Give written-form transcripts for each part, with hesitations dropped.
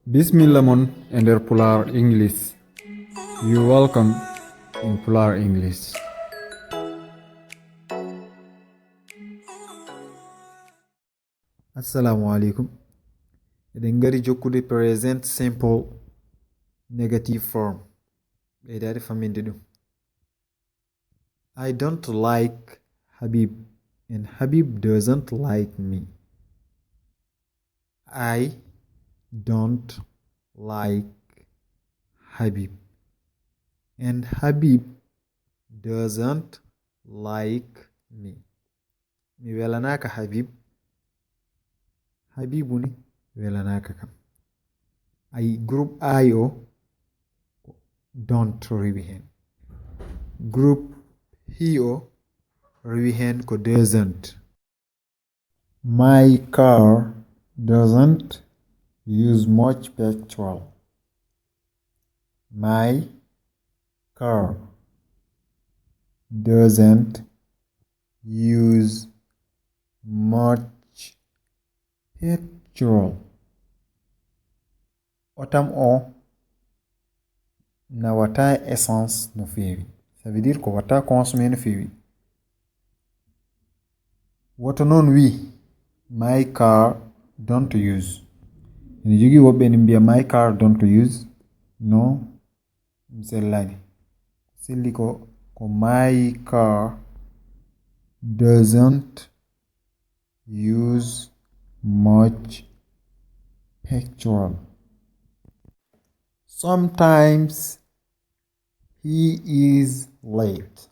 Bismilla mon e nder Pulaar English. You welcome in Pulaar English. Assalamu alaikum. Eɗen ngari jokkude present simple negative form. Ɓeydade faminde ɗum. I don't like Habib and Habib doesn't like me. I don't like Habib and Habib doesn't like me. Mi welanaka Habib, Habibu ni welanaka kam. Ay group I o don't rewi hen. Group he o rewi hen ko doesn't. My car doesn't use much petrol. My car doesn't use much petrol. Otam o na wata essence no fewi. Ça veut dire ko wata consommer no fewi. Woto non wi my car don't use. Ene jogi wobbe ni mbiya my car don't use. No msellani. Selli ko my car doesn't use much petrol. Sometimes he is late,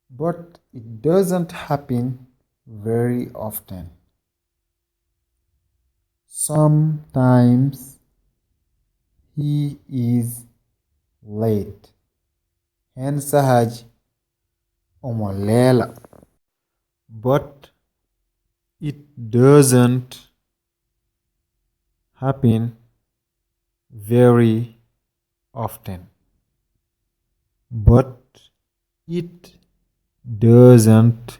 but it doesn't happen very often. Sometimes he is late. Hen sahaj omolela. But it doesn't happen very often. But it doesn't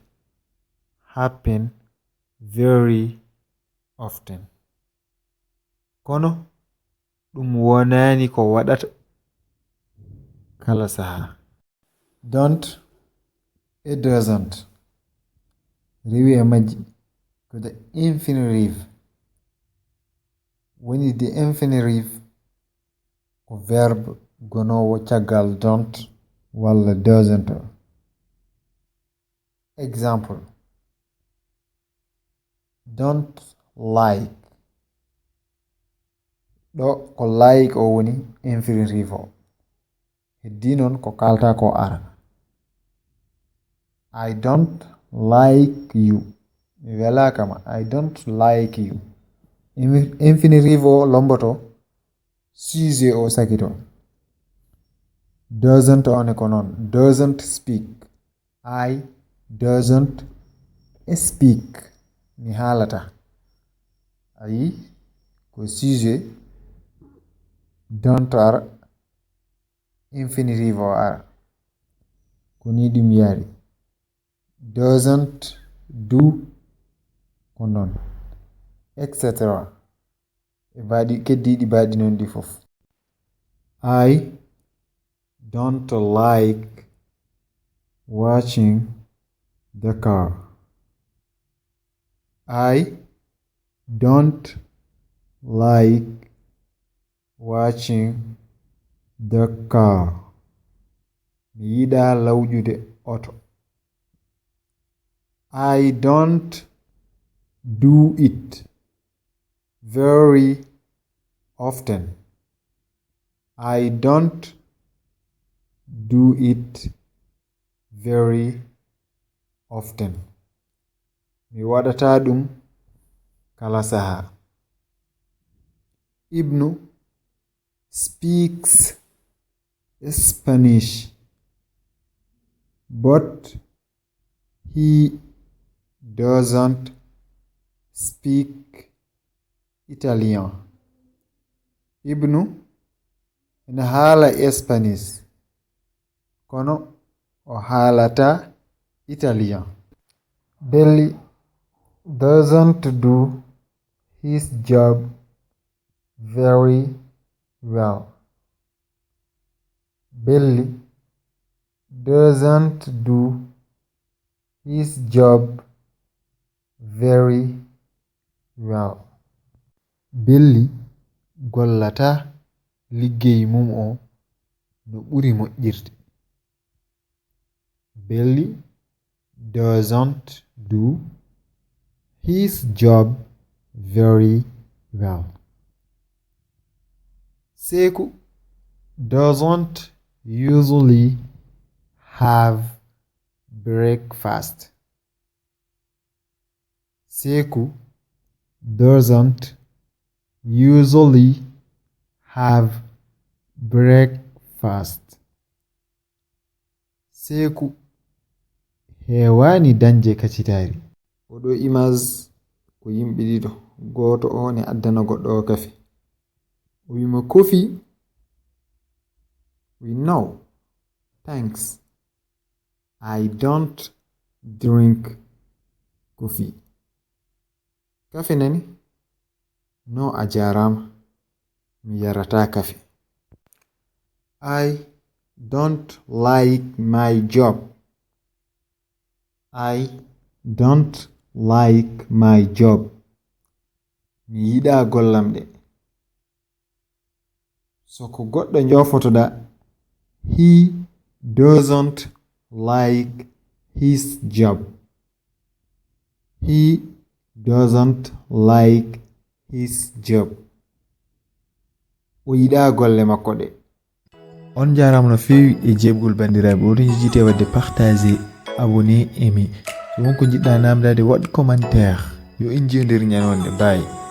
happen very often. Kono ɗum wonani ko waɗata kala saha. Don't it doesn't rewi e majji ko the infinitive. Woni the infinitive ko verbe gonowo caggal don't walla doesn't. Example: don't like. Ɗo ko like o woni infinitive o. Heddi non ko kalta ko ara. I don't like you. Mi welaka ma. I don't like you. Infinitive o lomboto sujet o sakito. Doesn't on ko non. Doesn't speak. I doesn't speak. Mi halata. Ayi ko sujet don't ara infinitive o ara. Ko ni ɗum yari. Doesn't do ko non, etc. E baadi keddiɗi baadi non ɗi fof. I don't like watching the car. I don't like watching the car. Mi yiɗa lawƴude auto. I don't do it very often. I don't do it very often. Mi waɗata ɗum kala saha. Ibnu speaks Spanish, but he doesn't speak Italian. Ibnu ina hala Spanish, kono o halata Italian. Belly doesn't do his job very well. Billy doesn't do his job very well. Billy gollata liggéey mum o no ɓuri moƴƴirde. Billy doesn't do his job very well. Seku doesn't usually have breakfast. Seku doesn't usually have breakfast. Seku hewani danje kacitari. Odo imaz ko yimɓe ɗiɗo, goto on e addana goɗɗo o kafe. O wimo coffee. We know. Thanks. I don't drink coffee. Kafe nani? No a jarama. Mi yarata kafe. I don't like my job. I don't like my job. Mi yiɗa gollam ɗe. So ko goɗɗo njofotoɗa, he doesn't like his job. He doesn't like his job. O yiɗa golle makko ɗe. On jarama no fewi e jebgol bandiraɓe. Oɗon jijjite wadde partager, abonné, aimer. So wonko jiɗɗa namdade waɗ commentaire. Yo en jewdir ñanonde. Bye.